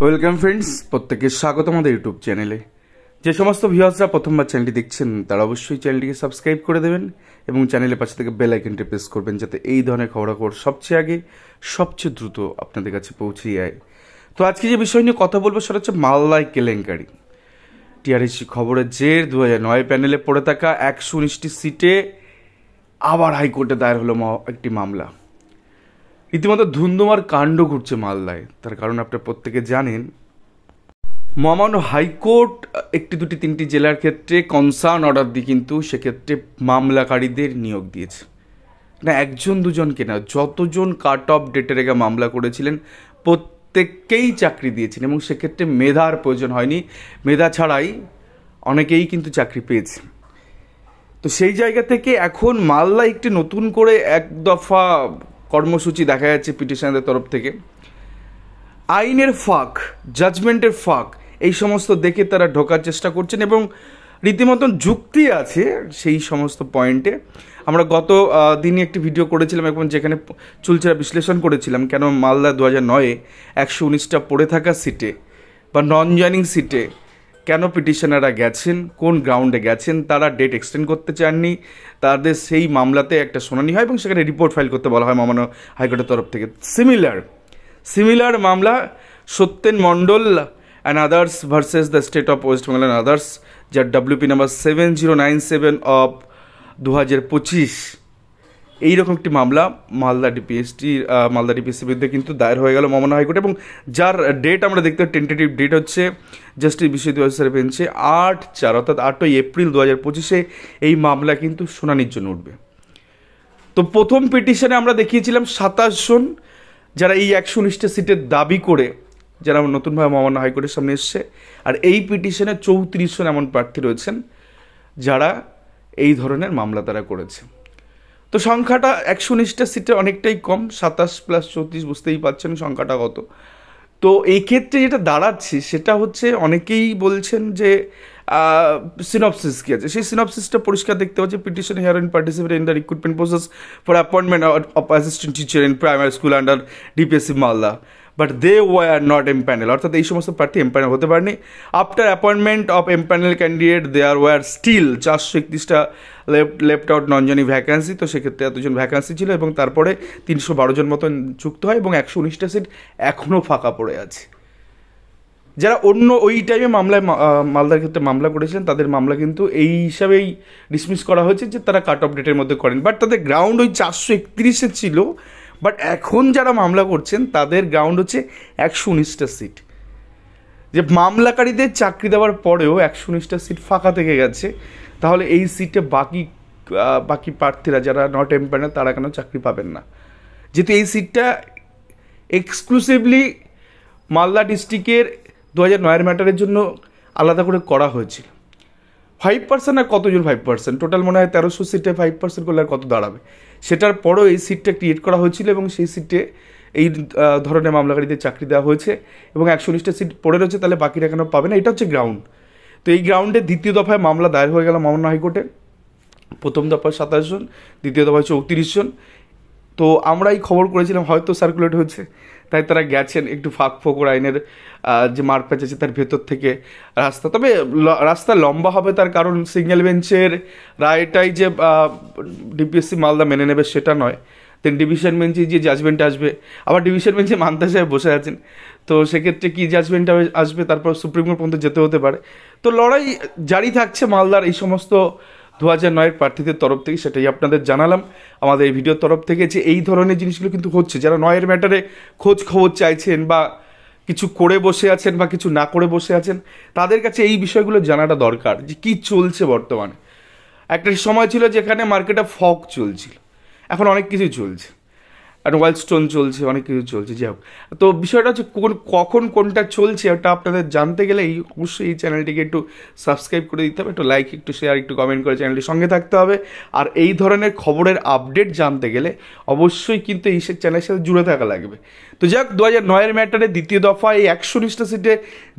Welcome friends, প্রত্যেককে স্বাগত আমাদের ইউটিউব চ্যানেলে। যে সমস্ত ভিউয়ার্সরা প্রথমবার চ্যানেলটি দেখছেন তারা অবশ্যই চ্যানেলটিকে সাবস্ক্রাইব করে দেবেন এবং চ্যানেলের পাশে থেকে বেল আইকনটি প্রেস করবেন, যাতে এই ধরনের খবরাখবর সবচেয়ে আগে সবচেয়ে দ্রুত আপনাদের কাছে পৌঁছে যায়। তো আজকে যে বিষয় নিয়ে কথা বলবো সেটা হচ্ছে মালদায় কেলেঙ্কারি। টিআরএসি খবরের জের 2009 প্যানেলে পড়ে থাকা 119টি সিটে আবার হাইকোর্টে দায়ের হলো একটি মামলা। রীতিমতো ধুন্ধুমার কাণ্ড ঘটছে মালদায়। তার কারণ আপনারা প্রত্যেকে জানেন, মহামান্য হাইকোর্ট একটি দুটি তিনটি জেলার ক্ষেত্রে কনসার্ন অর্ডার দিয়ে কিন্তু সেক্ষেত্রে মামলাকারীদের নিয়োগ দিয়েছে। না একজন দুজনকে না, যতজন কাট অফ ডেটে রেখে মামলা করেছিলেন প্রত্যেককেই চাকরি দিয়েছেন এবং সেক্ষেত্রে মেধার প্রয়োজন হয়নি, মেধা ছাড়াই অনেকেই কিন্তু চাকরি পেয়েছে। তো সেই জায়গা থেকে এখন মালদায় একটি নতুন করে এক দফা কর্মসূচি দেখা যাচ্ছে পিটিশনারদের তরফ থেকে। আইনের ফাঁক, জাজমেন্টের ফাঁক, এই সমস্ত দেখে তারা ঢোকার চেষ্টা করছেন এবং রীতিমতন যুক্তি আছে সেই সমস্ত পয়েন্টে। আমরা গত দিনে একটি ভিডিও করেছিলাম এবং যেখানে চুলচেরা বিশ্লেষণ করেছিলাম কেন মালদা 2009-এ 119টা পড়ে থাকা সিটে বা নন জয়নিং সিটে কেন পিটিশনাররা গেছেন, কোন গ্রাউন্ডে গেছেন, তারা ডেট এক্সটেন্ড করতে চাননি, তাদের সেই মামলাতে একটা শুনানি হয় এবং সেখানে রিপোর্ট ফাইল করতে বলা হয় মহামান্য হাইকোর্টের তরফ থেকে। সিমিলার মামলা Satyen Mondal and others versus the State of West Bengal and others, যার WP নাম্বার 7097 অফ 2025। এইরকম একটি মামলা মালদা ডিপিএসসির বিরুদ্ধে কিন্তু দায়ের হয়ে গেল মহামান্য হাইকোর্টে এবং যার ডেট আমরা দেখতে টেন্টেটিভ ডেট হচ্ছে জাস্টিস বিশ্বজিৎ অফিসারের বেঞ্চে 8/4 অর্থাৎ 8ই এপ্রিল 2025-এ এই মামলা কিন্তু শুনানির জন্য উঠবে। তো প্রথম পিটিশনে আমরা দেখিয়েছিলাম 27 জন যারা এই 119টা সিটের দাবি করে যারা নতুনভাবে মহামান্য হাইকোর্টের সামনে এসছে, আর এই পিটিশনে 34 জন এমন প্রার্থী রয়েছেন যারা এই ধরনের মামলা তারা করেছে। তো সংখ্যাটা 119টা সিটে অনেকটাই কম, 27 + 34 বুঝতেই পারছেন সংখ্যাটা কত। তো এই ক্ষেত্রে যেটা দাঁড়াচ্ছে সেটা হচ্ছে অনেকেই বলছেন যে সিনপসিস কী আছে, সেই সিনপসিসটা পরিষ্কার দেখতে পাচ্ছে। Petition hearing participate in the recruitment process for appointment of assistant teacher in primary school under DPSC Malda, but they were not empanel, অর্থাৎ এই সমস্ত প্রার্থী এমপ্যানেল হতে পারেনি। After appointment of empanel candidate there were still 431টা left out non joining vacancy. তো সেক্ষেত্রে এতজন ভ্যাকান্সি ছিল এবং তারপরে 312 জন মতন যুক্ত হয় এবং 119টা সিট এখনও ফাঁকা পড়ে আছে। যারা অন্য ওই টাইমে মালদার ক্ষেত্রে মামলা করেছিলেন তাদের মামলা কিন্তু এই হিসাবেই ডিসমিস করা হয়েছে যে তারা কাট অফ ডেটের মধ্যে করেন, বাট তাদের গ্রাউন্ড ওই 431-এ ছিল। বাট এখন যারা মামলা করছেন তাদের গ্রাউন্ড হচ্ছে 119টা সিট। যে মামলাকারীদের চাকরি দেওয়ার পরেও 119টা সিট ফাঁকা থেকে গেছে, তাহলে এই সিটে বাকি প্রার্থীরা যারা নট এমপ্যানেল তারা কেন চাকরি পাবেন না? যেহেতু এই সিটটা এক্সক্লুসিভলি মালদা ডিস্ট্রিক্টের 2009-এর ম্যাটারের জন্য আলাদা করে করা হয়েছিল। 5% আর কতজন 5%, টোটাল মনে হয় 1300 সিটে 5% করলে আর কত দাঁড়াবে? সেটার পরও এই সিটটা ক্রিয়েট করা হয়েছিল এবং সেই সিটে এই ধরনের মামলাকারীদের চাকরি দেওয়া হয়েছে এবং 119টা সিট পড়ে রয়েছে, তাহলে বাকিরা কেন পাবে না? এটা হচ্ছে গ্রাউন্ড। তো এই গ্রাউন্ডে দ্বিতীয় দফায় মামলা দায়ের হয়ে গেল মহামান্য হাইকোর্টে। প্রথম দফায় 27 জন, দ্বিতীয় দফায় 34 জন। তো আমরা এই খবর করেছিলাম হয়তো সার্কুলেট হয়েছে, তাই তারা গেছেন একটু ফাঁক ফোকর আইনের যে মারপ্যাচ আছে তার ভেতর থেকে রাস্তা। তবে রাস্তা লম্বা হবে, তার কারণ সিঙ্গেল বেঞ্চের রায়টাই যে ডিপিএসসি মালদা মেনে নেবে সেটা নয়। দেন ডিভিশন বেঞ্চে যে জাজমেন্ট আসবে, আবার ডিভিশন বেঞ্চে মান্তা সাহেব বসে আছেন, তো সেক্ষেত্রে কী জাজমেন্ট আসবে, তারপর সুপ্রিম কোর্ট পর্যন্ত যেতে হতে পারে। তো লড়াই জারি থাকছে মালদার এই সমস্ত 2009-এর প্রার্থীদের তরফ থেকে। সেটাই আপনাদের জানালাম আমাদের এই ভিডিওর তরফ থেকে, যে এই ধরনের জিনিসগুলো কিন্তু হচ্ছে। যারা 9-এর ম্যাটারে খোঁজ খবর চাইছেন বা কিছু করে বসে আছেন বা কিছু না করে বসে আছেন, তাদের কাছে এই বিষয়গুলো জানাটা দরকার যে কী চলছে বর্তমানে। একটা সময় ছিল যেখানে মার্কেটে ফগ চলছিল, এখন অনেক কিছুই চলছে, আর ওয়াইল্ড স্টোন চলছে, অনেক কিছু চলছে। যাই হোক, তো বিষয়টা হচ্ছে কখন কোনটা চলছে ওটা আপনাদের জানতে গেলে অবশ্যই এই চ্যানেলটিকে একটু সাবস্ক্রাইব করে দিতে হবে, একটু লাইক, একটু শেয়ার, একটু কমেন্ট করে চ্যানেলটির সঙ্গে থাকতে হবে। আর এই ধরনের খবরের আপডেট জানতে গেলে অবশ্যই কিন্তু এই চ্যানেলের সাথে জুড়ে থাকা লাগবে। তো যাক, 2009-এর ম্যাটারে দ্বিতীয় দফা এই 119টা সিটে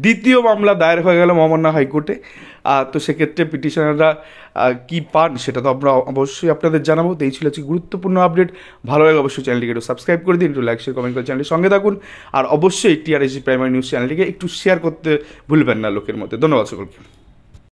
দ্বিতীয় মামলা দায়ের হয়ে গেল মহামান্য হাইকোর্টে। তো সেক্ষেত্রে পিটিশনাররা কী পান সেটা তো আমরা অবশ্যই আপনাদের জানাবো। তো এই ছিল হচ্ছে গুরুত্বপূর্ণ আপডেট। ভালো লাগে অবশ্যই চ্যানেলটিকে একটু সাবস্ক্রাইব করে দিন, একটু লাইক শেয়ার কমেন্ট করে চ্যানেলের সঙ্গে থাকুন। আর অবশ্যই টিআরএসজি প্রাইমারি নিউজ চ্যানেলটিকে একটু শেয়ার করতে ভুলবেন না লোকের মধ্যে। ধন্যবাদ সকলকে।